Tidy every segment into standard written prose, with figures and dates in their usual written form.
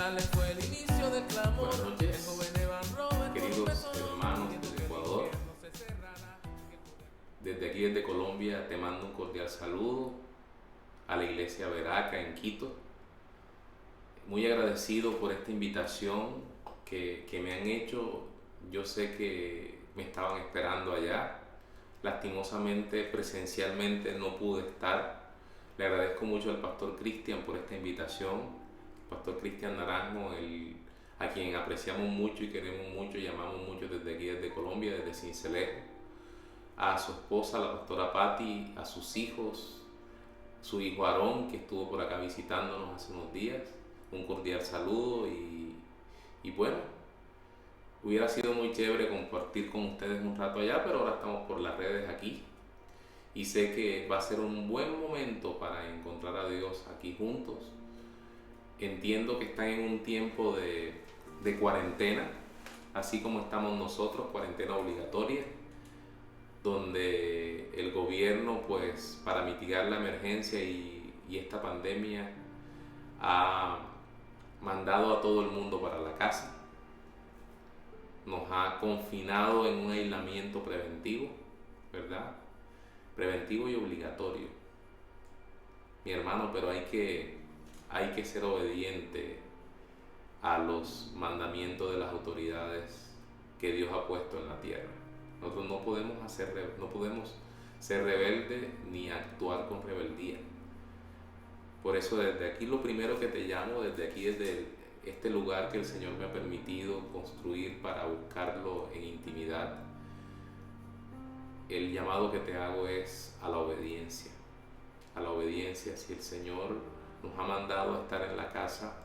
Nacionales fue el inicio del clamor. Buenas noches, El joven Evan Robert, queridos hermanos del Ecuador. Desde aquí, desde Colombia, te mando un cordial saludo a la Iglesia Veraca en Quito. Muy agradecido por esta invitación que me han hecho. Yo sé que me estaban esperando allá. Lastimosamente, presencialmente no pude estar. Le agradezco mucho al pastor Cristian por esta invitación. Pastor Cristian Naranjo, a quien apreciamos mucho y queremos mucho y amamos mucho desde aquí, desde Colombia, desde Sincelejo. A su esposa, la pastora Patti, a sus hijos, su hijo Aarón, que estuvo por acá visitándonos hace unos días. Un cordial saludo y bueno, hubiera sido muy chévere compartir con ustedes un rato allá, pero ahora estamos por las redes aquí y sé que va a ser un buen momento para encontrar a Dios aquí juntos. Entiendo que están en un tiempo de cuarentena, así como estamos nosotros, cuarentena obligatoria, donde el gobierno, pues, para mitigar la emergencia y esta pandemia, ha mandado a todo el mundo para la casa. Nos ha confinado en un aislamiento preventivo, ¿verdad? Preventivo y obligatorio. Mi hermano, pero hay que ser obediente a los mandamientos de las autoridades que Dios ha puesto en la tierra. Nosotros no podemos ser rebeldes ni actuar con rebeldía. Por eso desde aquí lo primero que te llamo, desde aquí, desde este lugar que el Señor me ha permitido construir para buscarlo en intimidad, el llamado que te hago es a la obediencia. A la obediencia. Si el Señor nos ha mandado a estar en la casa,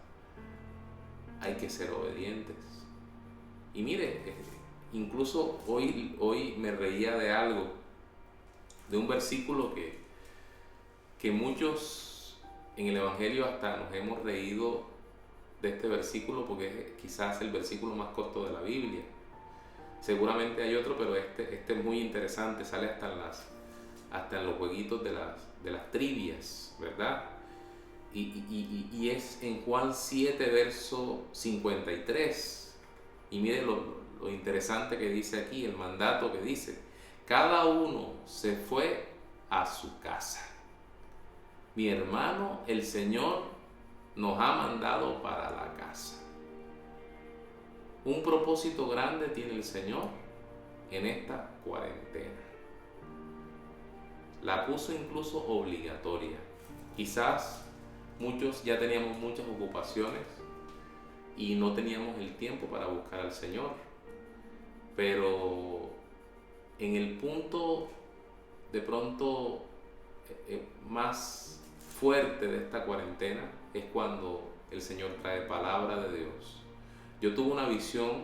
hay que ser obedientes. Y mire, incluso hoy me reía de algo, de un versículo que muchos en el Evangelio hasta nos hemos reído de este versículo porque es quizás el versículo más corto de la Biblia. Seguramente hay otro, pero este es muy interesante, sale hasta en los jueguitos de las trivias, ¿verdad? Y es en Juan 7, verso 53. Y mire lo interesante que dice aquí, el mandato que dice: cada uno se fue a su casa. Mi hermano, el Señor nos ha mandado para la casa. Un propósito grande tiene el Señor en esta cuarentena. La puso incluso obligatoria. Quizás muchos ya teníamos muchas ocupaciones y no teníamos el tiempo para buscar al Señor. Pero en el punto de pronto más fuerte de esta cuarentena es cuando el Señor trae palabra de Dios. Yo tuve una visión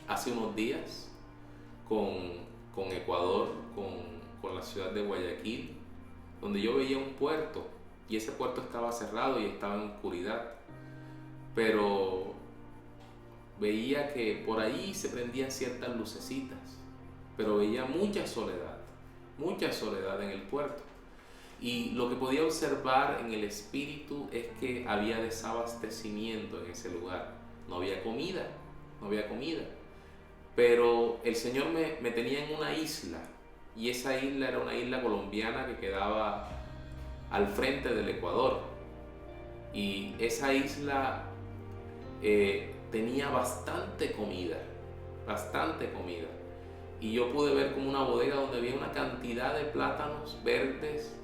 hace unos días con Ecuador, con la ciudad de Guayaquil, donde yo veía un puerto y ese puerto estaba cerrado y estaba en oscuridad, pero veía que por ahí se prendían ciertas lucecitas, pero veía mucha soledad en el puerto. Y lo que podía observar en el espíritu es que había desabastecimiento en ese lugar. No había comida. Pero el Señor me tenía en una isla, y esa isla era una isla colombiana que quedaba al frente del Ecuador. Y esa isla tenía bastante comida. Y yo pude ver como una bodega donde había una cantidad de plátanos verdes,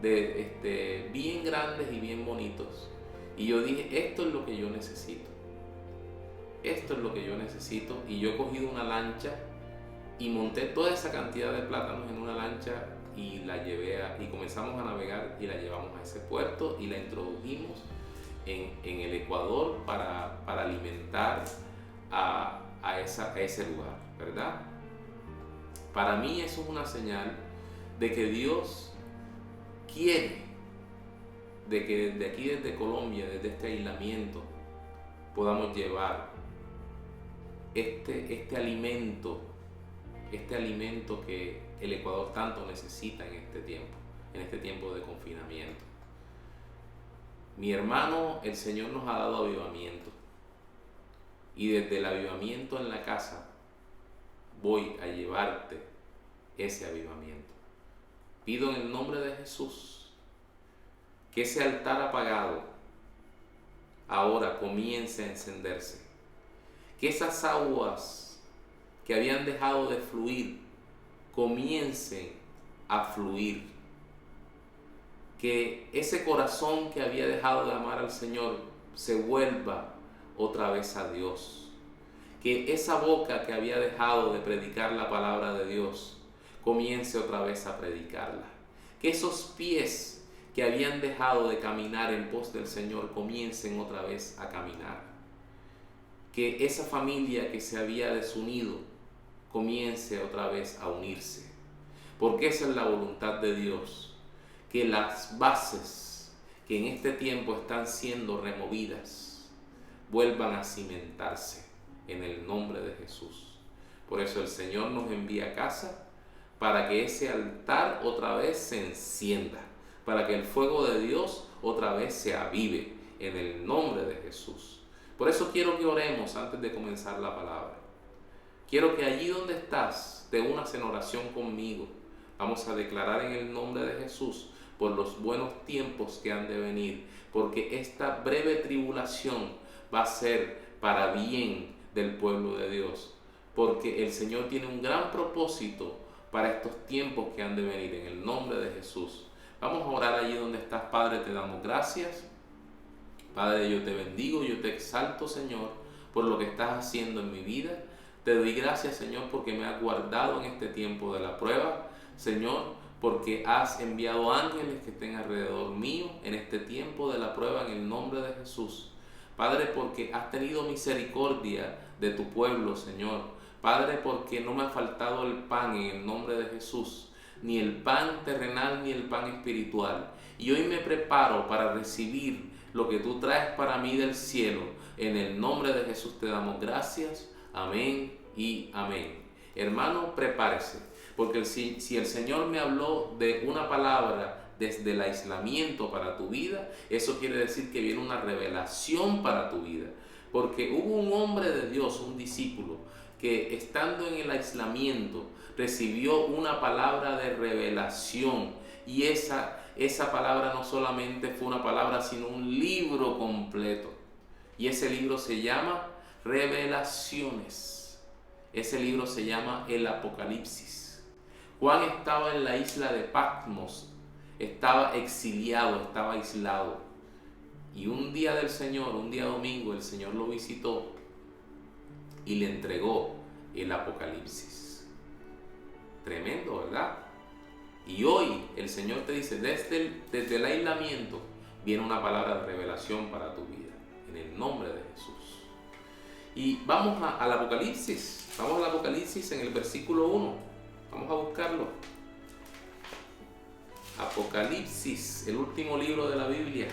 bien grandes y bien bonitos. Y yo dije, esto es lo que yo necesito. Y yo he cogido una lancha y monté toda esa cantidad de plátanos en una lancha y la llevé y comenzamos a navegar y la llevamos a ese puerto y la introdujimos en el Ecuador para alimentar a ese lugar, ¿verdad? Para mí eso es una señal de que Dios quiere de que desde aquí, desde Colombia, desde este aislamiento, podamos llevar este alimento que el Ecuador tanto necesita en este tiempo de confinamiento. Mi hermano, el Señor nos ha dado avivamiento. Y desde el avivamiento en la casa, voy a llevarte ese avivamiento. Pido en el nombre de Jesús que ese altar apagado ahora comience a encenderse. Que esas aguas que habían dejado de fluir comiencen a fluir. Que ese corazón que había dejado de amar al Señor se vuelva otra vez a Dios. Que esa boca que había dejado de predicar la palabra de Dios comience otra vez a predicarla. Que esos pies que habían dejado de caminar en pos del Señor comiencen otra vez a caminar. Que esa familia que se había desunido comience otra vez a unirse. Porque esa es la voluntad de Dios. Que las bases que en este tiempo están siendo removidas vuelvan a cimentarse en el nombre de Jesús. Por eso el Señor nos envía a casa para que ese altar otra vez se encienda, para que el fuego de Dios otra vez se avive en el nombre de Jesús. Por eso quiero que oremos antes de comenzar la palabra. Quiero que allí donde estás te unas en oración conmigo. Vamos a declarar en el nombre de Jesús por los buenos tiempos que han de venir, porque esta breve tribulación va a ser para bien del pueblo de Dios, porque el Señor tiene un gran propósito para estos tiempos que han de venir, en el nombre de Jesús. Vamos a orar allí donde estás. Padre, te damos gracias. Padre, yo te bendigo, yo te exalto, Señor, por lo que estás haciendo en mi vida. Te doy gracias, Señor, porque me has guardado en este tiempo de la prueba, Señor, porque has enviado ángeles que estén alrededor mío en este tiempo de la prueba, en el nombre de Jesús. Padre, porque has tenido misericordia de tu pueblo, Señor. Padre, porque no me ha faltado el pan en el nombre de Jesús, ni el pan terrenal ni el pan espiritual. Y hoy me preparo para recibir lo que tú traes para mí del cielo. En el nombre de Jesús te damos gracias. Amén y amén. Hermano, prepárese, porque si el Señor me habló de una palabra desde el aislamiento para tu vida, eso quiere decir que viene una revelación para tu vida. Porque hubo un hombre de Dios, un discípulo, que estando en el aislamiento recibió una palabra de revelación, y esa palabra no solamente fue una palabra, sino un libro completo. Y ese libro se llama Revelaciones. Ese libro se llama el Apocalipsis. Juan estaba en la isla de Patmos, estaba exiliado, estaba aislado. Y un día del Señor, un día domingo, el Señor lo visitó y le entregó el Apocalipsis. Tremendo, ¿verdad? Y hoy el Señor te dice, desde el aislamiento viene una palabra de revelación para tu vida, en el nombre de Jesús. Y vamos al Apocalipsis. Vamos al Apocalipsis en el versículo 1. Vamos a buscarlo. Apocalipsis, el último libro de la Biblia.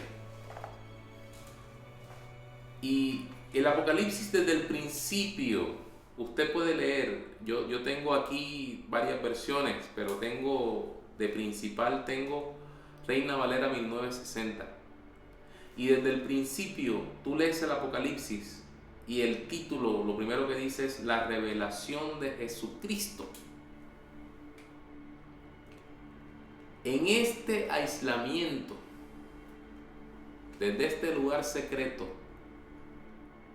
Y el Apocalipsis desde el principio, usted puede leer. Yo tengo aquí varias versiones, pero de principal tengo Reina Valera 1960. Y desde el principio tú lees el Apocalipsis y el título, lo primero que dice es la revelación de Jesucristo. En este aislamiento, desde este lugar secreto,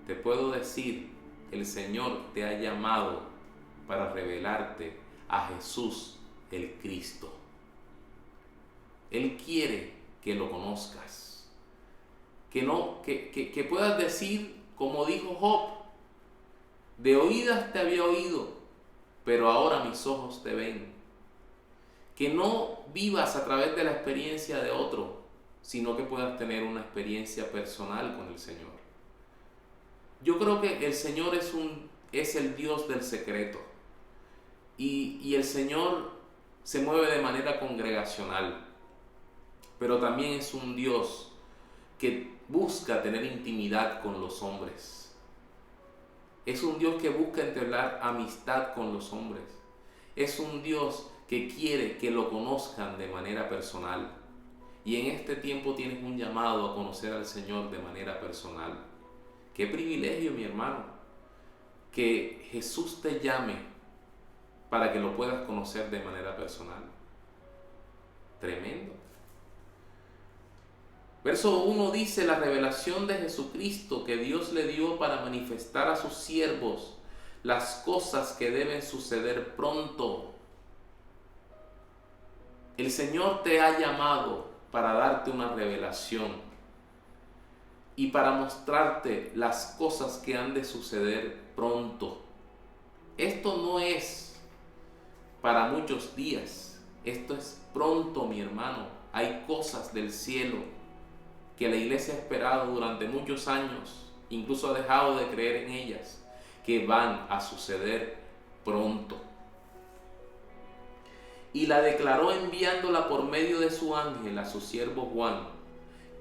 te puedo decir, el Señor te ha llamado para revelarte a Jesús el Cristo. Él quiere que lo conozcas, que puedas decir, como dijo Job, de oídas te había oído, pero ahora mis ojos te ven. Que no vivas a través de la experiencia de otro, sino que puedas tener una experiencia personal con el Señor. Yo creo que el Señor es el Dios del secreto, y el Señor se mueve de manera congregacional, pero también es un Dios que busca tener intimidad con los hombres. Es un Dios que busca entablar amistad con los hombres. Es un Dios que quiere que lo conozcan de manera personal. Y en este tiempo tienes un llamado a conocer al Señor de manera personal. Qué privilegio, mi hermano, que Jesús te llame para que lo puedas conocer de manera personal. Tremendo. Verso 1 dice: la revelación de Jesucristo que Dios le dio para manifestar a sus siervos las cosas que deben suceder pronto. El Señor te ha llamado para darte una revelación y para mostrarte las cosas que han de suceder pronto. Esto no es para muchos días, esto es pronto, mi hermano. Hay cosas del cielo que la iglesia ha esperado durante muchos años, incluso ha dejado de creer en ellas, que van a suceder pronto. Y la declaró enviándola por medio de su ángel a su siervo Juan,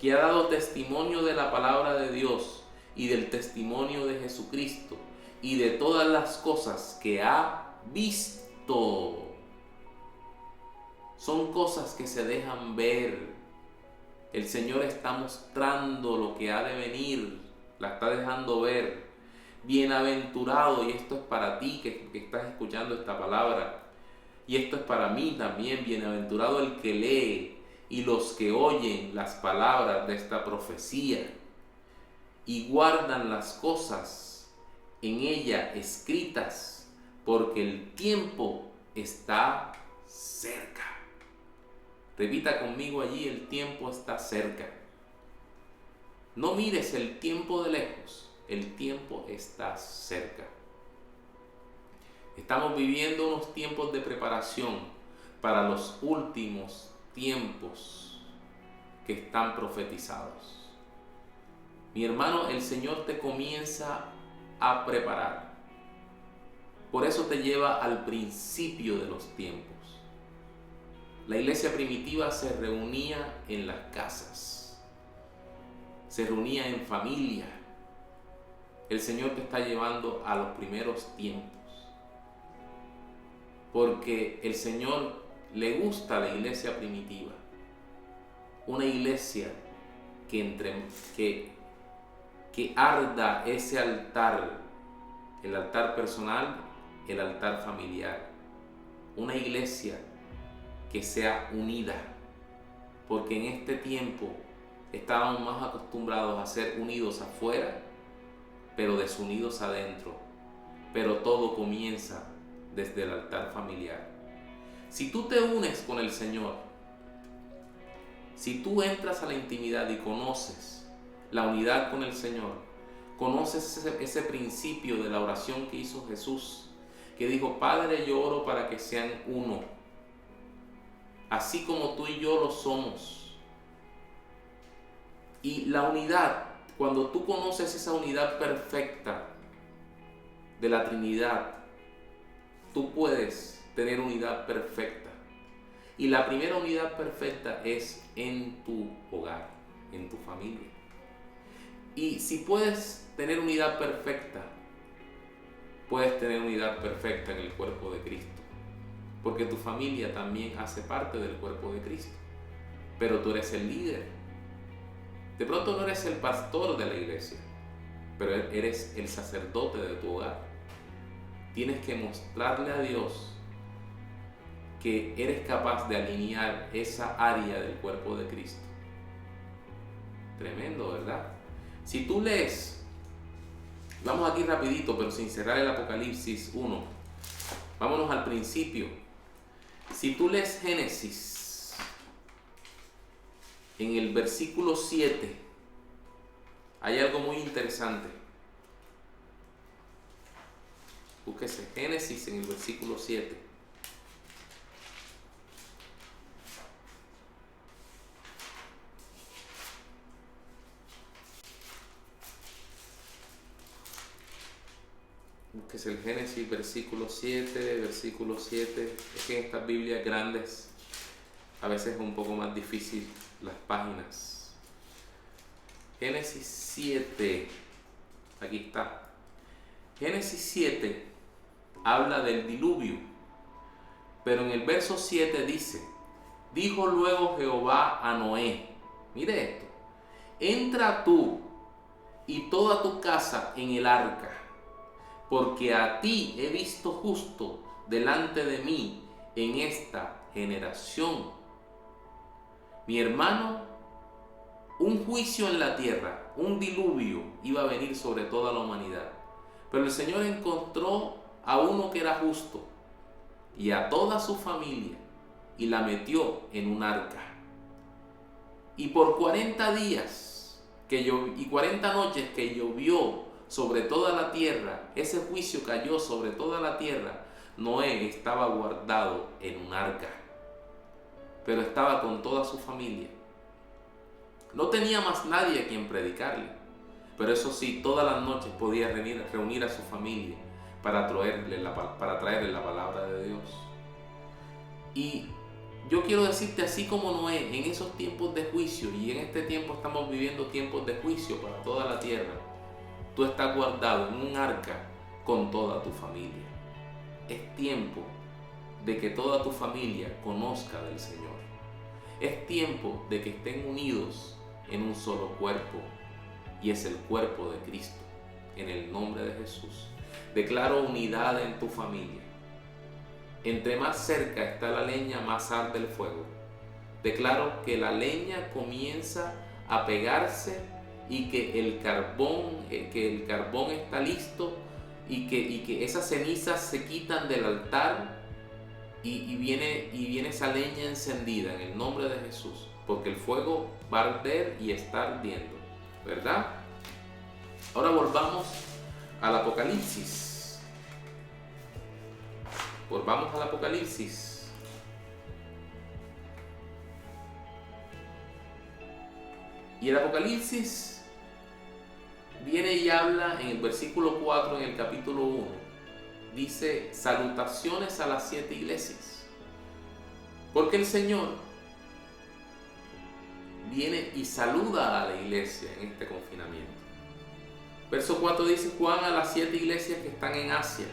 que ha dado testimonio de la palabra de Dios y del testimonio de Jesucristo y de todas las cosas que ha visto. Son cosas que se dejan ver. El Señor está mostrando lo que ha de venir, la está dejando ver. Bienaventurado, y esto es para ti que estás escuchando esta palabra, y esto es para mí también: bienaventurado el que lee y los que oyen las palabras de esta profecía y guardan las cosas en ella escritas, porque el tiempo está cerca. Repita conmigo allí: el tiempo está cerca. No mires el tiempo de lejos, el tiempo está cerca. Estamos viviendo unos tiempos de preparación para los últimos tiempos que están profetizados. Mi hermano, el Señor te comienza a preparar. Por eso te lleva al principio de los tiempos. La iglesia primitiva se reunía en las casas, se reunía en familia. El Señor te está llevando a los primeros tiempos, porque el Señor le gusta la iglesia primitiva, una iglesia que arda ese altar, el altar personal, el altar familiar, una iglesia que sea unida, porque en este tiempo estábamos más acostumbrados a ser unidos afuera, pero desunidos adentro. Pero todo comienza desde el altar familiar. Si tú te unes con el Señor, si tú entras a la intimidad y conoces la unidad con el Señor, conoces ese principio de la oración que hizo Jesús, que dijo: Padre, yo oro para que sean uno, así como tú y yo lo somos. Y la unidad, cuando tú conoces esa unidad perfecta de la Trinidad, tú puedes tener unidad perfecta. Y la primera unidad perfecta es en tu hogar, en tu familia. Y si puedes tener unidad perfecta, puedes tener unidad perfecta en el cuerpo de Cristo. Porque tu familia también hace parte del cuerpo de Cristo. Pero tú eres el líder. De pronto no eres el pastor de la iglesia, pero eres el sacerdote de tu hogar. Tienes que mostrarle a Dios que eres capaz de alinear esa área del cuerpo de Cristo. Tremendo, ¿verdad? Si tú lees, vamos aquí rapidito, pero sin cerrar el Apocalipsis 1. Vámonos al principio. Si tú lees Génesis, en el versículo 7, hay algo muy interesante. Búsquese Génesis en el versículo 7. Que es el Génesis versículo 7, versículo 7. Es que en estas Biblias grandes a veces es un poco más difícil las páginas. Génesis 7, aquí está. Génesis 7 habla del diluvio, pero en el verso 7 dice: Dijo luego Jehová a Noé, mire esto, entra tú y toda tu casa en el arca, porque a ti he visto justo delante de mí en esta generación. Mi hermano, un juicio en la tierra, un diluvio iba a venir sobre toda la humanidad. Pero el Señor encontró a uno que era justo y a toda su familia y la metió en un arca. Y por 40 días y 40 noches que llovió sobre toda la tierra, ese juicio cayó sobre toda la tierra, Noé estaba guardado en un arca, pero estaba con toda su familia. No tenía más nadie a quien predicarle, pero eso sí, todas las noches podía reunir a su familia para traerle la palabra de Dios. Y yo quiero decirte, así como Noé, en esos tiempos de juicio, y en este tiempo estamos viviendo tiempos de juicio para toda la tierra, tú estás guardado en un arca con toda tu familia. Es tiempo de que toda tu familia conozca del Señor. Es tiempo de que estén unidos en un solo cuerpo, y es el cuerpo de Cristo. En el nombre de Jesús, declaro unidad en tu familia. Entre más cerca está la leña, más arde el fuego. Declaro que la leña comienza a pegarse y que el carbón está listo, y que esas cenizas se quitan del altar y viene esa leña encendida en el nombre de Jesús, porque el fuego va a arder y está ardiendo, ¿verdad? Ahora volvamos al Apocalipsis. Volvamos al Apocalipsis. Y el Apocalipsis viene y habla en el versículo 4, en el capítulo 1. Dice: salutaciones a las 7 iglesias. Porque el Señor viene y saluda a la iglesia en este confinamiento. Verso 4 dice: Juan a las 7 iglesias que están en Asia.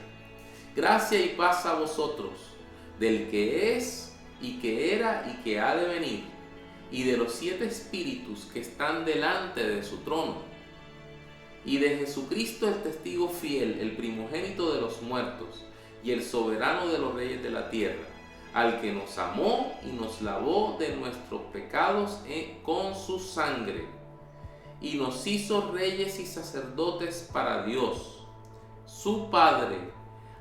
Gracia y paz a vosotros, del que es, y que era, y que ha de venir, y de los 7 espíritus que están delante de su trono, y de Jesucristo el testigo fiel, el primogénito de los muertos, y el soberano de los reyes de la tierra, al que nos amó y nos lavó de nuestros pecados con su sangre, y nos hizo reyes y sacerdotes para Dios, su Padre.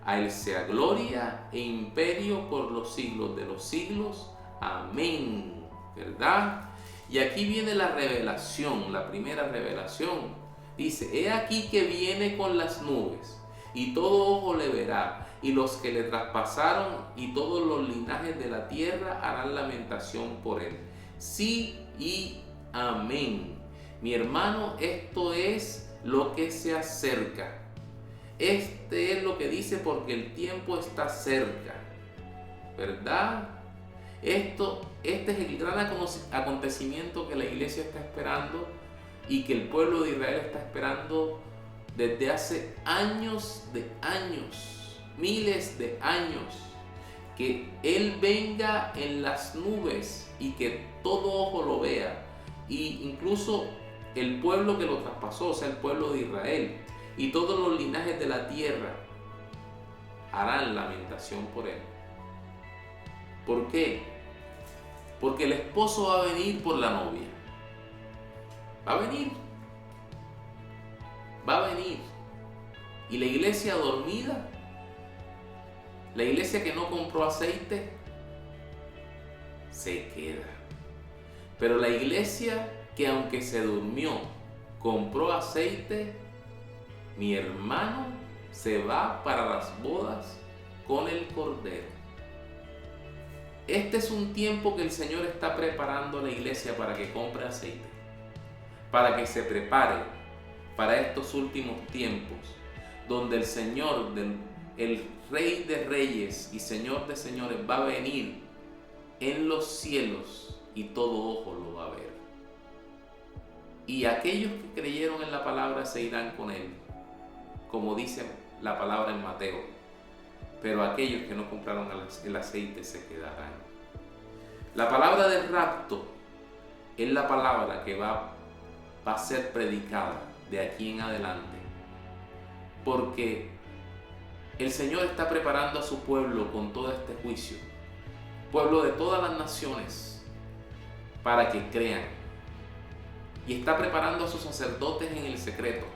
A Él sea gloria e imperio por los siglos de los siglos. Amén. ¿Verdad? Y aquí viene la revelación, la primera revelación. Dice: he aquí que viene con las nubes, y todo ojo le verá, y los que le traspasaron, y todos los linajes de la tierra harán lamentación por él. Sí y amén. Mi hermano, esto es lo que se acerca. Este es lo que dice, porque el tiempo está cerca, ¿verdad? Este es el gran acontecimiento que la iglesia está esperando y que el pueblo de Israel está esperando desde hace años de años, miles de años, que Él venga en las nubes y que todo ojo lo vea, y incluso el pueblo que lo traspasó, o sea, el pueblo de Israel, y todos los linajes de la tierra harán lamentación por él. ¿Por qué? Porque el esposo va a venir por la novia. Va a venir. Va a venir. Y la iglesia dormida, la iglesia que no compró aceite, se queda. Pero la iglesia que, aunque se durmió, compró aceite, mi hermano, se va para las bodas con el Cordero. Este es un tiempo que el Señor está preparando a la iglesia para que compre aceite, para que se prepare para estos últimos tiempos, donde el Señor, el Rey de Reyes y Señor de Señores, va a venir en los cielos y todo ojo lo va a ver. Y aquellos que creyeron en la palabra se irán con Él, como dice la palabra en Mateo, pero aquellos que no compraron el aceite se quedarán. La palabra de rapto es la palabra que va a ser predicada de aquí en adelante, porque el Señor está preparando a su pueblo con todo este juicio, pueblo de todas las naciones, para que crean, y está preparando a sus sacerdotes en el secreto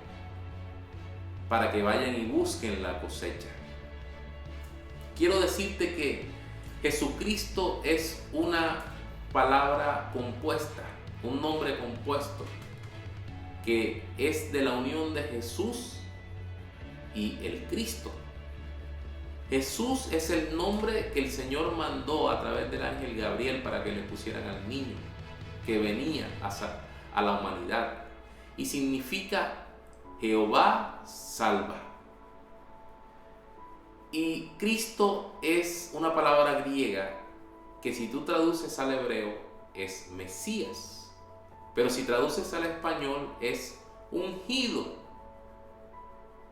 para que vayan y busquen la cosecha. Quiero decirte que Jesucristo es una palabra compuesta, un nombre compuesto, que es de la unión de Jesús y el Cristo. Jesús es el nombre que el Señor mandó a través del ángel Gabriel para que le pusieran al niño que venía a la humanidad, y significa Jehová salva. Y Cristo es una palabra griega que, si tú traduces al hebreo, es Mesías, pero si traduces al español es ungido.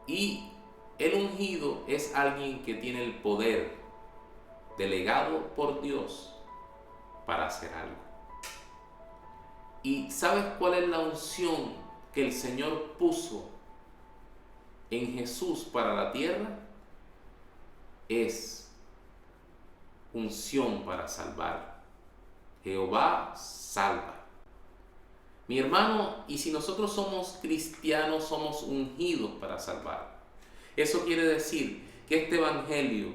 Y el ungido es alguien que tiene el poder delegado por Dios para hacer algo. ¿Y sabes cuál es la unción que el Señor puso en Jesús para la tierra? Es unción para salvar. Jehová salva. Mi hermano, y si nosotros somos cristianos, somos ungidos para salvar. Eso quiere decir que este evangelio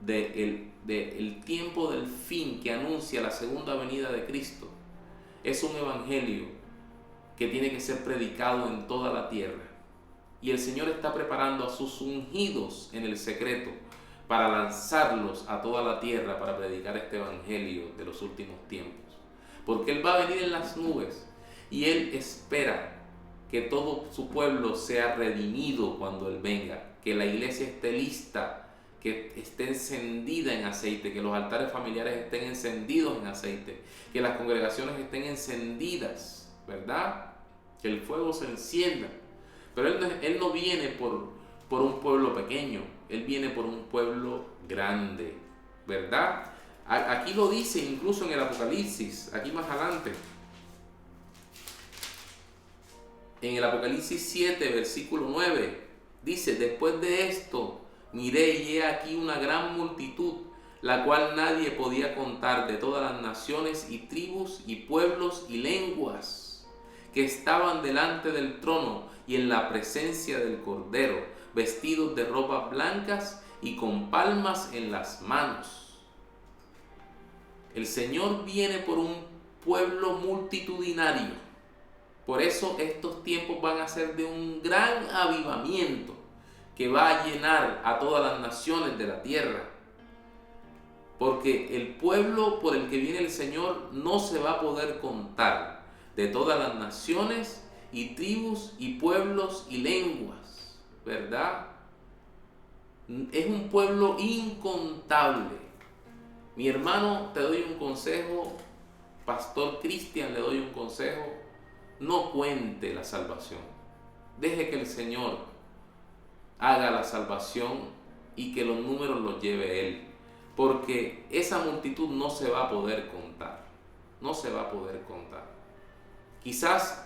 del tiempo del fin que anuncia la segunda venida de Cristo es un evangelio que tiene que ser predicado en toda la tierra. Y el Señor está preparando a sus ungidos en el secreto para lanzarlos a toda la tierra para predicar este evangelio de los últimos tiempos. Porque Él va a venir en las nubes y Él espera que todo su pueblo sea redimido cuando Él venga, que la iglesia esté lista, que esté encendida en aceite, que los altares familiares estén encendidos en aceite, que las congregaciones estén encendidas, ¿verdad? Que el fuego se encienda. Pero Él no viene por un pueblo pequeño, Él viene por un pueblo grande, ¿verdad? Aquí lo dice incluso en el Apocalipsis, aquí más adelante. En el Apocalipsis 7, versículo 9, dice: después de esto miré y he aquí una gran multitud, la cual nadie podía contar, de todas las naciones y tribus y pueblos y lenguas, que estaban delante del trono y en la presencia del Cordero, vestidos de ropas blancas y con palmas en las manos. El Señor viene por un pueblo multitudinario. Por eso estos tiempos van a ser de un gran avivamiento que va a llenar a todas las naciones de la tierra. Porque el pueblo por el que viene el Señor no se va a poder contar, de todas las naciones y tribus y pueblos y lenguas, ¿verdad? Es un pueblo incontable. Mi hermano, te doy un consejo, Pastor Cristian, le doy un consejo: no cuente la salvación. Deje que el Señor haga la salvación y que los números los lleve Él, porque esa multitud no se va a poder contar, no se va a poder contar. Quizás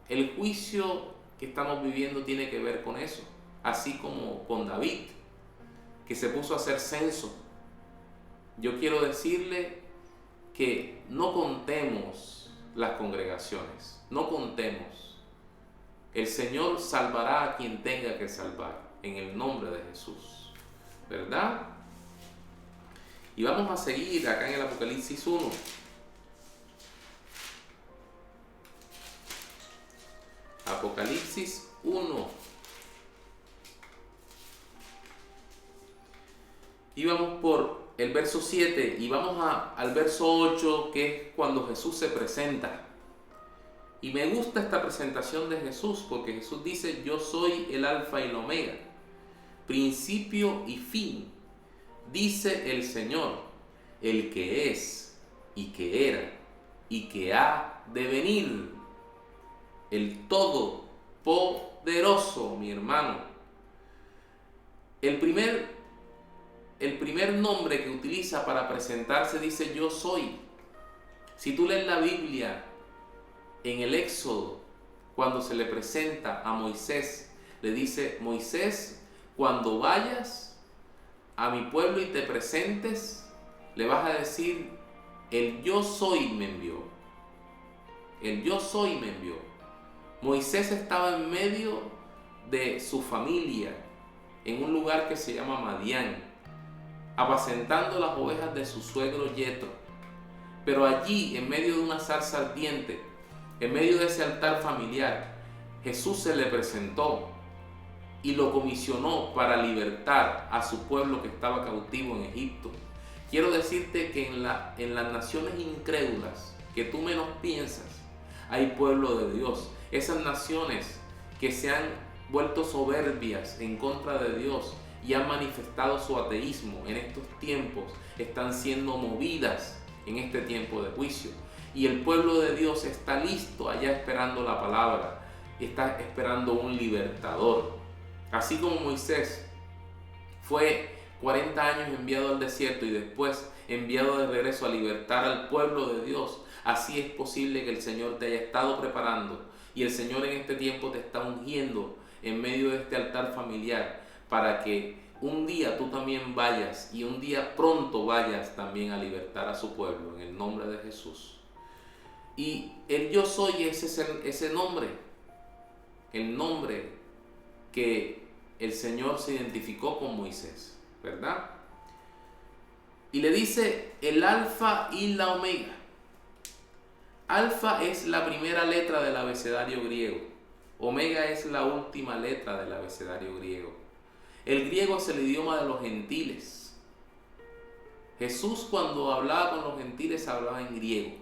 el juicio que estamos viviendo tiene que ver con eso, así como con David, que se puso a hacer censo. Yo quiero decirle que no contemos las congregaciones, no contemos. El Señor salvará a quien tenga que salvar, en el nombre de Jesús, ¿verdad? Y vamos a seguir acá en el Apocalipsis 1. Apocalipsis 1. Y vamos por el verso 7 y vamos al verso 8, que es cuando Jesús se presenta. Y me gusta esta presentación de Jesús porque Jesús dice: yo soy el alfa y el omega, principio y fin, dice el Señor, el que es y que era y que ha de venir, el Todopoderoso. Mi hermano, el primer nombre que utiliza para presentarse dice: yo soy. Si tú lees la Biblia, en el Éxodo, cuando se le presenta a Moisés, le dice: Moisés, cuando vayas a mi pueblo y te presentes, le vas a decir: el yo soy me envió. El yo soy me envió. Moisés estaba en medio de su familia, en un lugar que se llama Madián, apacentando las ovejas de su suegro Yetro. Pero allí, en medio de una zarza ardiente, en medio de ese altar familiar, Jesús se le presentó y lo comisionó para libertar a su pueblo que estaba cautivo en Egipto. Quiero decirte que en las naciones incrédulas que tú menos piensas, hay pueblo de Dios. Esas naciones que se han vuelto soberbias en contra de Dios y han manifestado su ateísmo en estos tiempos, están siendo movidas en este tiempo de juicio. Y el pueblo de Dios está listo allá esperando la palabra, está esperando un libertador. Así como Moisés fue 40 años enviado al desierto y después enviado de regreso a libertar al pueblo de Dios, así es posible que el Señor te haya estado preparando y el Señor en este tiempo te está ungiendo en medio de este altar familiar para que un día tú también vayas y un día pronto vayas también a libertar a su pueblo en el nombre de Jesús. Y el yo soy es ese nombre, el nombre que el Señor se identificó con Moisés, ¿verdad? Y le dice el alfa y la omega. Alfa es la primera letra del abecedario griego. Omega es la última letra del abecedario griego. El griego es el idioma de los gentiles. Jesús, cuando hablaba con los gentiles, hablaba en griego.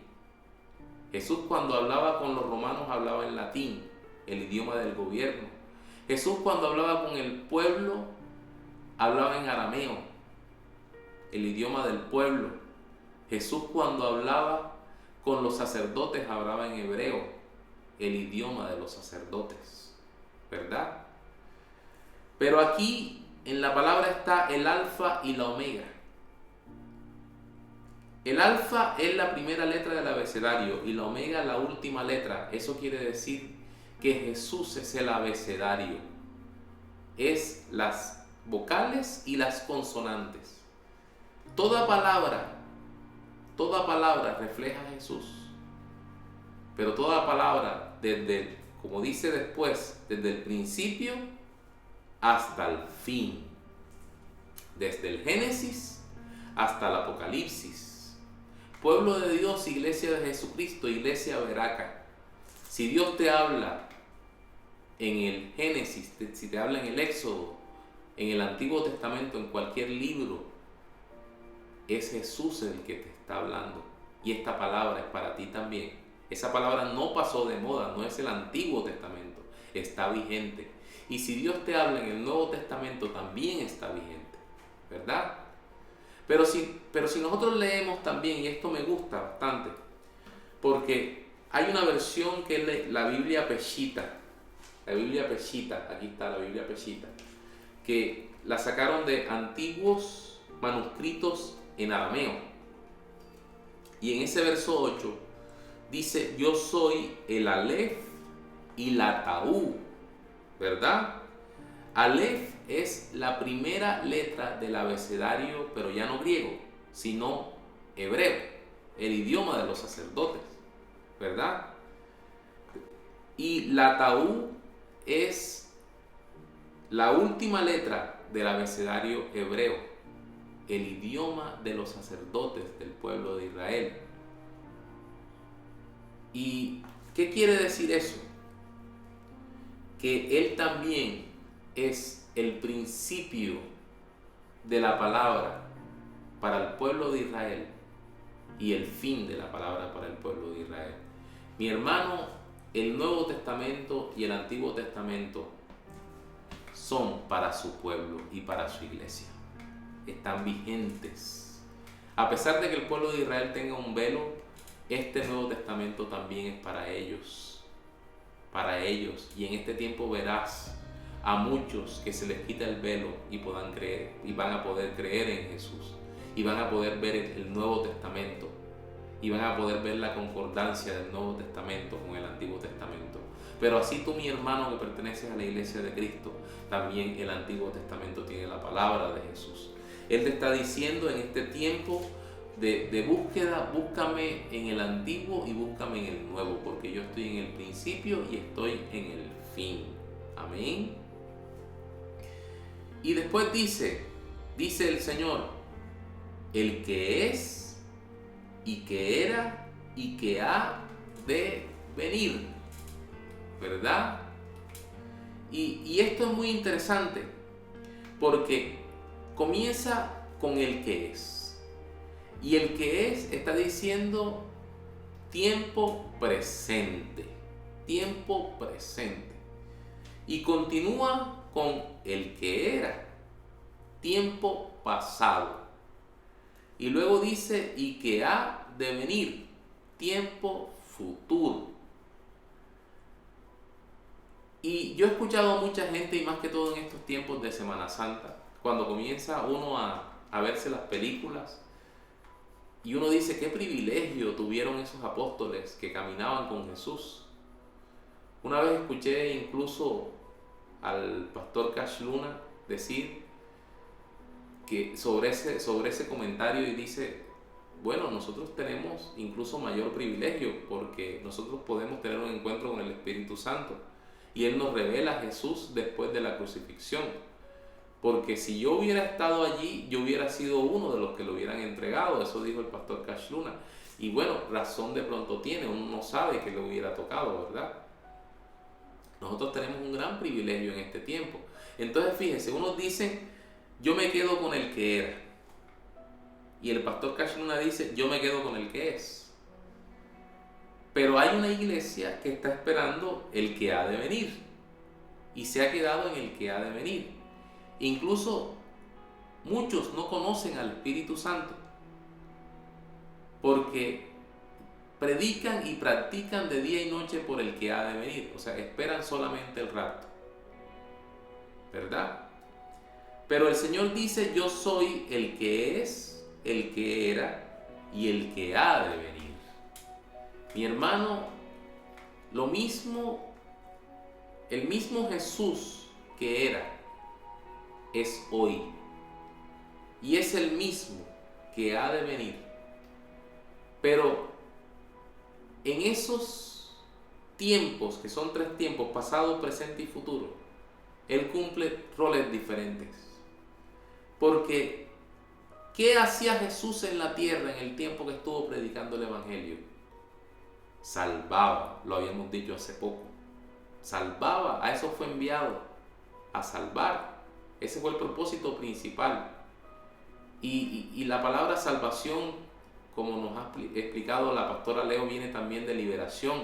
Jesús, cuando hablaba con los romanos, hablaba en latín, el idioma del gobierno. Jesús, cuando hablaba con el pueblo, hablaba en arameo, el idioma del pueblo. Jesús, cuando hablaba con los sacerdotes, hablaba en hebreo, el idioma de los sacerdotes, ¿verdad? Pero aquí en la palabra está el alfa y la omega. El alfa es la primera letra del abecedario y la omega la última letra. Eso quiere decir que Jesús es el abecedario. Es las vocales y las consonantes. Toda palabra refleja a Jesús. Pero toda palabra, como dice después, desde el principio hasta el fin. Desde el Génesis hasta el Apocalipsis. Pueblo de Dios, iglesia de Jesucristo, iglesia Veraca. Si Dios te habla en el Génesis, si te habla en el Éxodo, en el Antiguo Testamento, en cualquier libro, es Jesús el que te está hablando. Y esta palabra es para ti también. Esa palabra no pasó de moda, no es el Antiguo Testamento, está vigente. Y si Dios te habla en el Nuevo Testamento, también está vigente, ¿verdad? Pero si nosotros leemos también, y esto me gusta bastante, porque hay una versión que es la Biblia Peshitta. La Biblia Peshitta, aquí está la Biblia Peshitta, que la sacaron de antiguos manuscritos en arameo. Y en ese verso 8 dice: yo soy el Aleph y la Taú, ¿verdad? Aleph es la primera letra del abecedario, pero ya no griego, sino hebreo, el idioma de los sacerdotes, ¿verdad? Y la Taú es la última letra del abecedario hebreo, el idioma de los sacerdotes del pueblo de Israel. ¿Y qué quiere decir eso? Que él también es el principio de la palabra para el pueblo de Israel y el fin de la palabra para el pueblo de Israel. Mi hermano, el Nuevo Testamento y el Antiguo Testamento son para su pueblo y para su iglesia. Están vigentes. A pesar de que el pueblo de Israel tenga un velo, este Nuevo Testamento también es para ellos. Para ellos. Y en este tiempo verás a muchos que se les quita el velo y puedan creer, y van a poder creer en Jesús, y van a poder ver el Nuevo Testamento, y van a poder ver la concordancia del Nuevo Testamento con el Antiguo Testamento. Pero así tú, mi hermano, que perteneces a la iglesia de Cristo, también el Antiguo Testamento tiene la palabra de Jesús. Él te está diciendo en este tiempo de búsqueda, búscame en el antiguo y búscame en el nuevo, porque yo estoy en el principio y estoy en el fin. Amén. Y después dice el Señor, el que es y que era y que ha de venir, ¿verdad? Y esto es muy interesante porque comienza con el que es. Y el que es está diciendo tiempo presente, tiempo presente. Y continúa con el que era, tiempo pasado. Y luego dice y que ha de venir, tiempo futuro. Y yo he escuchado a mucha gente, y más que todo en estos tiempos de Semana Santa, cuando comienza uno a verse las películas, y uno dice, qué privilegio tuvieron esos apóstoles que caminaban con Jesús. Una vez escuché incluso al pastor Cash Luna decir que sobre ese comentario, y dice, bueno, nosotros tenemos incluso mayor privilegio porque nosotros podemos tener un encuentro con el Espíritu Santo y Él nos revela a Jesús después de la crucifixión. Porque si yo hubiera estado allí, yo hubiera sido uno de los que lo hubieran entregado. Eso dijo el pastor Cash Luna. Y bueno, razón de pronto tiene, uno no sabe que le hubiera tocado, ¿verdad? Nosotros tenemos un gran privilegio en este tiempo. Entonces fíjense, unos dicen, yo me quedo con el que era. Y el pastor Cash Luna dice, yo me quedo con el que es. Pero hay una iglesia que está esperando el que ha de venir. Y se ha quedado en el que ha de venir. Incluso muchos no conocen al Espíritu Santo porque predican y practican de día y noche por el que ha de venir. O sea, esperan solamente el rapto, ¿verdad? Pero el Señor dice, yo soy el que es, el que era y el que ha de venir. Mi hermano, lo mismo, el mismo Jesús que era, es hoy. Y es el mismo que ha de venir. Pero en esos tiempos, que son 3 tiempos, pasado, presente y futuro, Él cumple roles diferentes. Porque, ¿qué hacía Jesús en la tierra en el tiempo que estuvo predicando el Evangelio? Salvaba, lo habíamos dicho hace poco. Salvaba, a eso fue enviado, a salvar. Ese fue el propósito principal. Y la palabra salvación, como nos ha explicado la pastora Leo, viene también de liberación.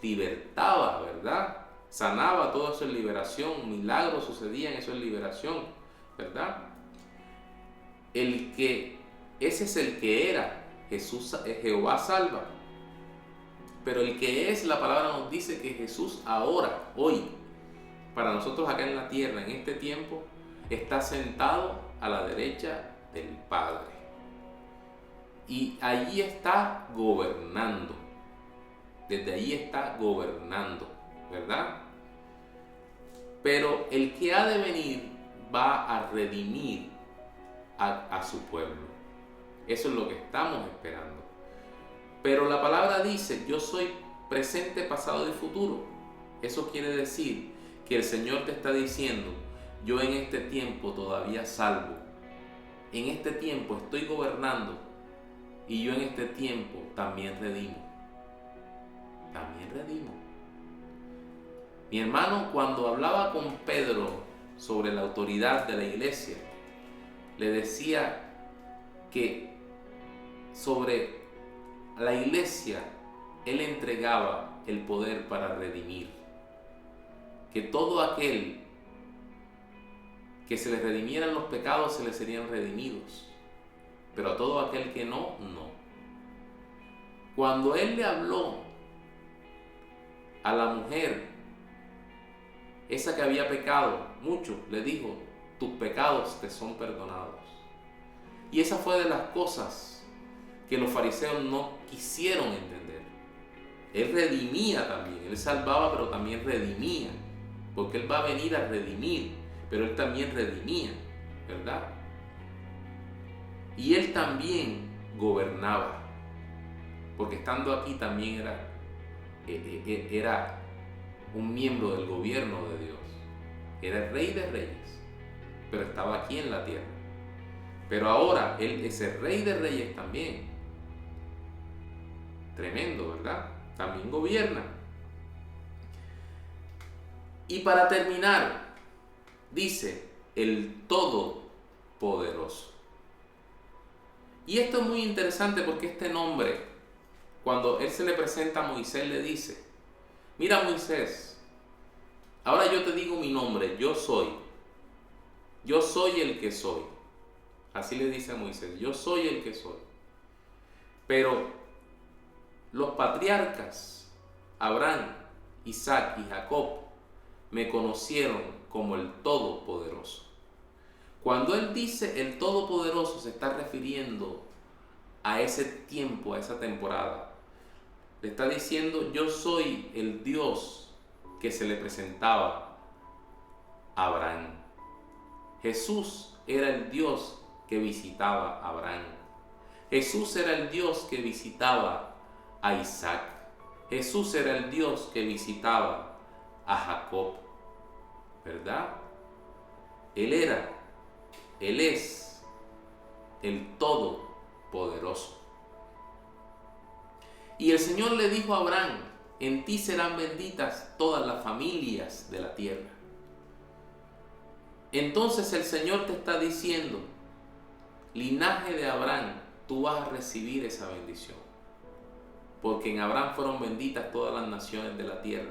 Libertaba, ¿verdad? Sanaba, todo eso es liberación. Milagros sucedían, eso es liberación, ¿verdad? Ese es el que era. Jesús, Jehová salva. Pero el que es, la palabra nos dice que Jesús ahora, hoy, para nosotros acá en la tierra, en este tiempo, está sentado a la derecha del Padre. Y allí está gobernando. Desde allí está gobernando, ¿verdad? Pero el que ha de venir va a redimir a su pueblo. Eso es lo que estamos esperando. Pero la palabra dice, yo soy presente, pasado y futuro. Eso quiere decir que el Señor te está diciendo, yo en este tiempo todavía salvo, en este tiempo estoy gobernando y yo en este tiempo también redimo. También redimo. Mi hermano, cuando hablaba con Pedro sobre la autoridad de la iglesia, le decía que sobre la iglesia él entregaba el poder para redimir. Que todo aquel que se les redimieran los pecados se les serían redimidos, pero a todo aquel que no, no. Cuando él le habló a la mujer, esa que había pecado mucho, le dijo, tus pecados te son perdonados. Y esa fue de las cosas que los fariseos no quisieron entender. Él redimía también, Él salvaba, pero también redimía, porque Él va a venir a redimir, pero Él también redimía, ¿verdad? Y Él también gobernaba, porque estando aquí también era un miembro del gobierno de Dios. Era el Rey de Reyes, pero estaba aquí en la tierra. Pero ahora Él es el Rey de Reyes también. Tremendo, ¿verdad? También gobierna. Y para terminar, dice el Todopoderoso. Y esto es muy interesante porque este nombre, cuando Él se le presenta a Moisés, le dice: mira, Moisés, ahora yo te digo mi nombre, yo soy el que soy. Así le dice a Moisés: yo soy el que soy. Pero los patriarcas, Abraham, Isaac y Jacob, me conocieron como el Todopoderoso. Cuando Él dice el Todopoderoso, se está refiriendo a ese tiempo, a esa temporada. Le está diciendo: yo soy el Dios que se le presentaba a Abraham. Jesús era el Dios que visitaba a Abraham. Jesús era el Dios que visitaba a Isaac. Jesús era el Dios que visitaba a Jacob, ¿verdad? Él es el Todopoderoso. Y el Señor le dijo a Abraham: en ti serán benditas todas las familias de la tierra. Entonces el Señor te está diciendo: linaje de Abraham, tú vas a recibir esa bendición, porque en Abraham fueron benditas todas las naciones de la tierra.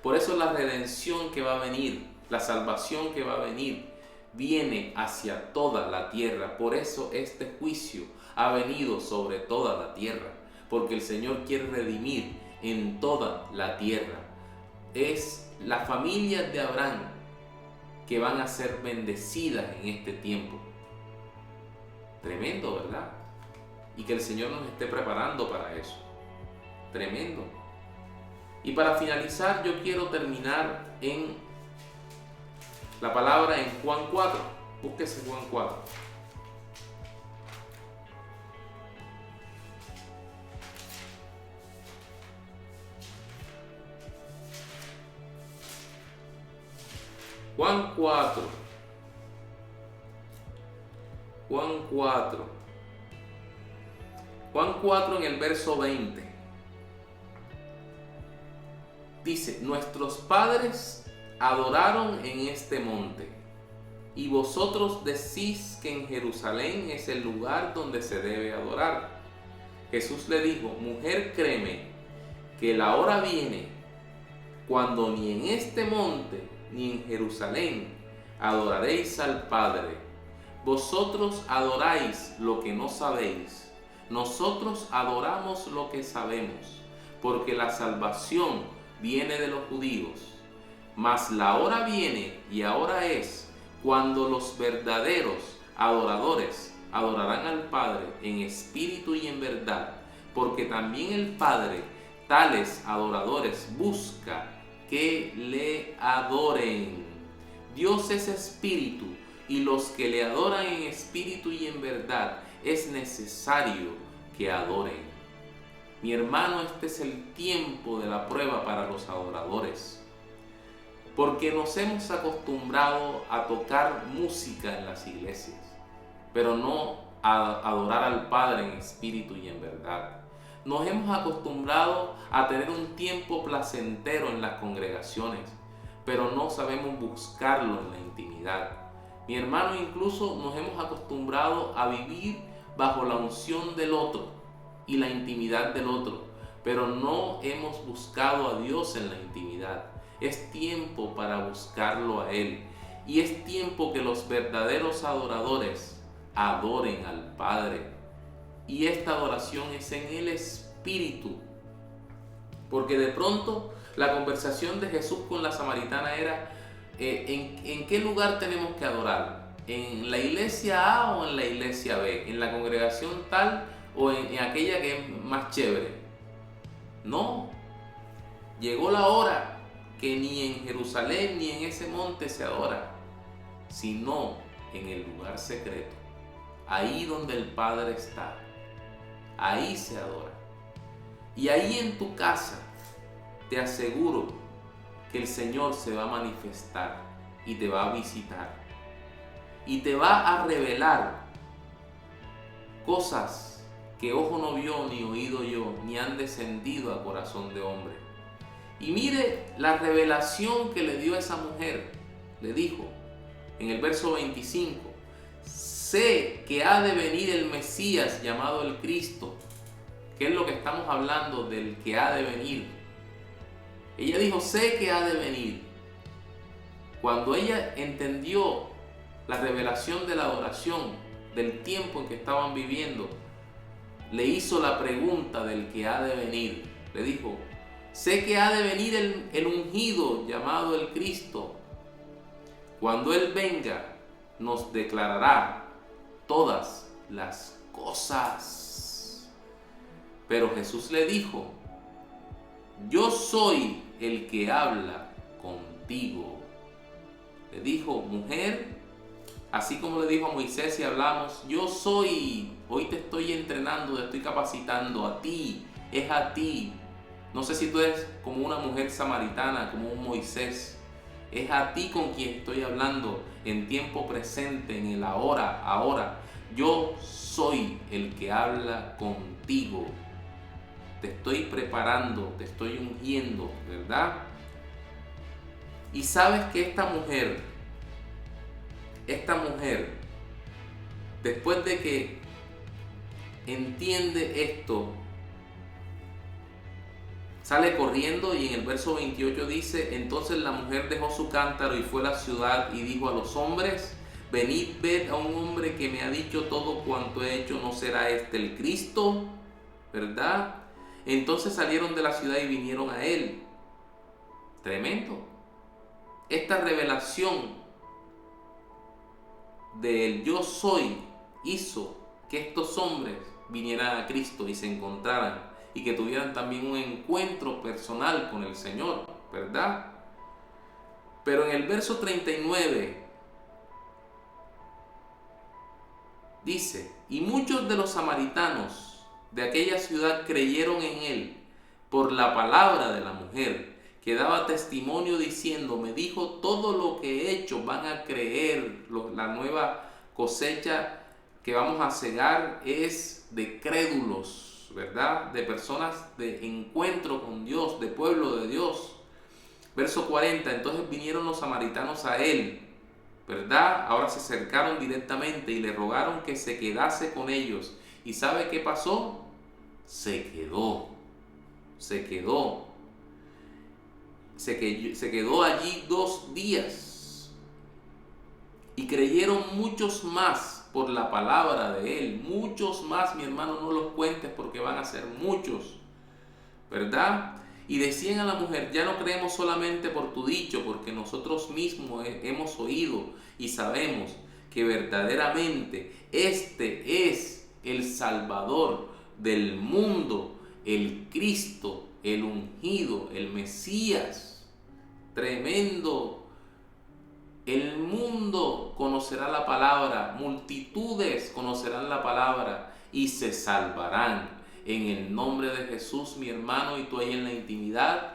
Por eso la redención que va a venir, la salvación que va a venir, viene hacia toda la tierra. Por eso este juicio ha venido sobre toda la tierra, porque el Señor quiere redimir en toda la tierra. Es las familias de Abraham que van a ser bendecidas en este tiempo. Tremendo, ¿verdad? Y que el Señor nos esté preparando para eso. Tremendo. Y para finalizar, yo quiero terminar en la palabra en Juan 4. Búsquese Juan 4. Juan 4. Juan 4. Juan 4 en el verso 20. Dice: nuestros padres adoraron en este monte, y vosotros decís que en Jerusalén es el lugar donde se debe adorar. Jesús le dijo: mujer, créeme que la hora viene cuando ni en este monte ni en Jerusalén adoraréis al Padre. Vosotros adoráis lo que no sabéis, nosotros adoramos lo que sabemos, porque la salvación viene de los judíos. Mas la hora viene, y ahora es, cuando los verdaderos adoradores adorarán al Padre en espíritu y en verdad, porque también el Padre tales adoradores busca que le adoren. Dios es espíritu, y los que le adoran en espíritu y en verdad es necesario que adoren. Mi hermano, este es el tiempo de la prueba para los adoradores, porque nos hemos acostumbrado a tocar música en las iglesias, pero no a adorar al Padre en espíritu y en verdad. Nos hemos acostumbrado a tener un tiempo placentero en las congregaciones, pero no sabemos buscarlo en la intimidad. Mi hermano, incluso nos hemos acostumbrado a vivir bajo la unción del otro y la intimidad del otro, pero no hemos buscado a Dios en la intimidad. Es tiempo para buscarlo a Él, y es tiempo que los verdaderos adoradores adoren al Padre, y esta adoración es en el Espíritu, porque de pronto la conversación de Jesús con la samaritana era ¿en qué lugar tenemos que adorar? ¿En la iglesia A o en la iglesia B? ¿En la congregación tal o en aquella que es más chévere. No, llegó la hora que ni en Jerusalén ni en ese monte se adora, sino en el lugar secreto, ahí donde el Padre está, ahí se adora. Y ahí en tu casa te aseguro que el Señor se va a manifestar y te va a visitar y te va a revelar cosas que ojo no vio ni oído yo, ni han descendido a corazón de hombre. Y mire la revelación que le dio esa mujer. Le dijo en el verso 25: sé que ha de venir el Mesías llamado el Cristo. ¿Qué es lo que estamos hablando del que ha de venir? Ella dijo, sé que ha de venir. Cuando ella entendió la revelación de la adoración, del tiempo en que estaban viviendo, le hizo la pregunta del que ha de venir. Le dijo, sé que ha de venir el ungido llamado el Cristo. Cuando Él venga, nos declarará todas las cosas. Pero Jesús le dijo, yo soy el que habla contigo. Le dijo, mujer, así como le dijo a Moisés y hablamos, yo soy, hoy te estoy entrenando, te estoy capacitando a ti, es a ti. No sé si tú eres como una mujer samaritana, como un Moisés. Es a ti con quien estoy hablando en tiempo presente, en el ahora. Yo soy el que habla contigo. Te estoy preparando, te estoy ungiendo, ¿verdad? Y sabes que esta mujer, después de que entiende esto, sale corriendo y en el verso 28 dice, entonces la mujer dejó su cántaro y fue a la ciudad y dijo a los hombres, venid, ved a un hombre que me ha dicho todo cuanto he hecho, ¿no será este el Cristo? ¿Verdad? Entonces salieron de la ciudad y vinieron a él. Tremendo. Esta revelación del yo soy hizo que estos hombres vinieran a Cristo y se encontraran y que tuvieran también un encuentro personal con el Señor, ¿verdad? Pero en el verso 39 dice, y muchos de los samaritanos de aquella ciudad creyeron en él por la palabra de la mujer, que daba testimonio diciendo, me dijo todo lo que he hecho, van a creer. La nueva cosecha que vamos a cegar es de crédulos, ¿verdad? De personas de encuentro con Dios, de pueblo de Dios. Verso 40, entonces vinieron los samaritanos a él, ¿verdad? Ahora se acercaron directamente y le rogaron que se quedase con ellos. ¿Y sabe qué pasó? Se quedó allí 2 días. Y creyeron muchos más por la palabra de él. Muchos más, mi hermano, no los cuentes porque van a ser muchos, ¿verdad? Y decían a la mujer, ya no creemos solamente por tu dicho, porque nosotros mismos hemos oído y sabemos que verdaderamente este es el Salvador del mundo, el Cristo, el ungido, el Mesías. Tremendo. El mundo conocerá la palabra, multitudes conocerán la palabra y se salvarán. En el nombre de Jesús, mi hermano, y tú ahí en la intimidad,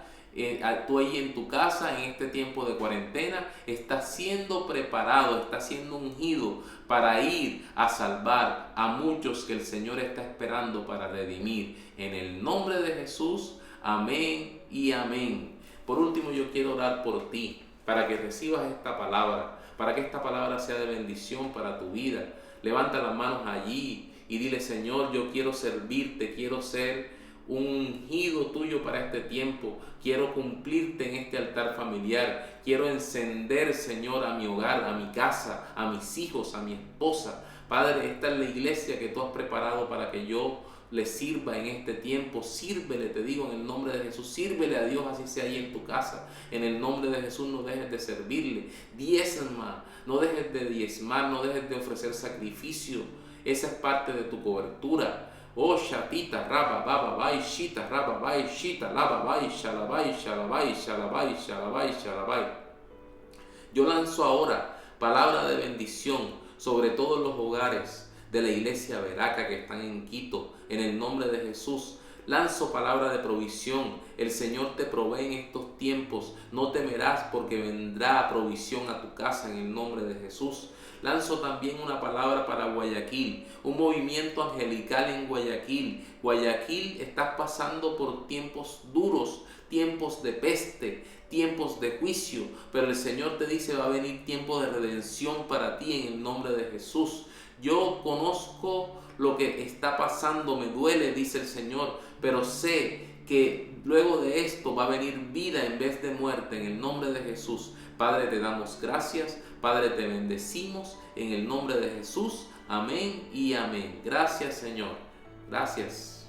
tú ahí en tu casa, en este tiempo de cuarentena, estás siendo preparado, estás siendo ungido para ir a salvar a muchos que el Señor está esperando para redimir. En el nombre de Jesús, amén y amén. Por último, yo quiero orar por ti, para que recibas esta palabra, para que esta palabra sea de bendición para tu vida. Levanta las manos allí y dile, Señor, yo quiero servirte, quiero ser un ungido tuyo para este tiempo, quiero cumplirte en este altar familiar, quiero encender, Señor, a mi hogar, a mi casa, a mis hijos, a mi esposa. Padre, esta es la iglesia que tú has preparado para que yo le sirva en este tiempo. Sírvele, te digo, en el nombre de Jesús, sírvele a Dios, así sea ahí en tu casa. En el nombre de Jesús no dejes de servirle. Diezma, no dejes de diezmar, no dejes de ofrecer sacrificio. Esa es parte de tu cobertura. Oh, shatita, raba, baba, bai, shita, raba, bai, shita, laba, bai, shalabai, shalabai, shalabai, shalabai, shalabai. Yo lanzo ahora palabra de bendición sobre todos los hogares de la iglesia Veraca que están en Quito, en el nombre de Jesús. Lanzo palabra de provisión. El Señor te provee en estos tiempos. No temerás porque vendrá provisión a tu casa en el nombre de Jesús. Lanzo también una palabra para Guayaquil, un movimiento angelical en Guayaquil. Guayaquil, estás pasando por tiempos duros, tiempos de peste, tiempos de juicio, pero el Señor te dice va a venir tiempo de redención para ti en el nombre de Jesús. Yo conozco lo que está pasando, me duele, dice el Señor, pero sé que luego de esto va a venir vida en vez de muerte en el nombre de Jesús. Padre, te damos gracias, Padre, te bendecimos en el nombre de Jesús. Amén y amén. Gracias, Señor. Gracias.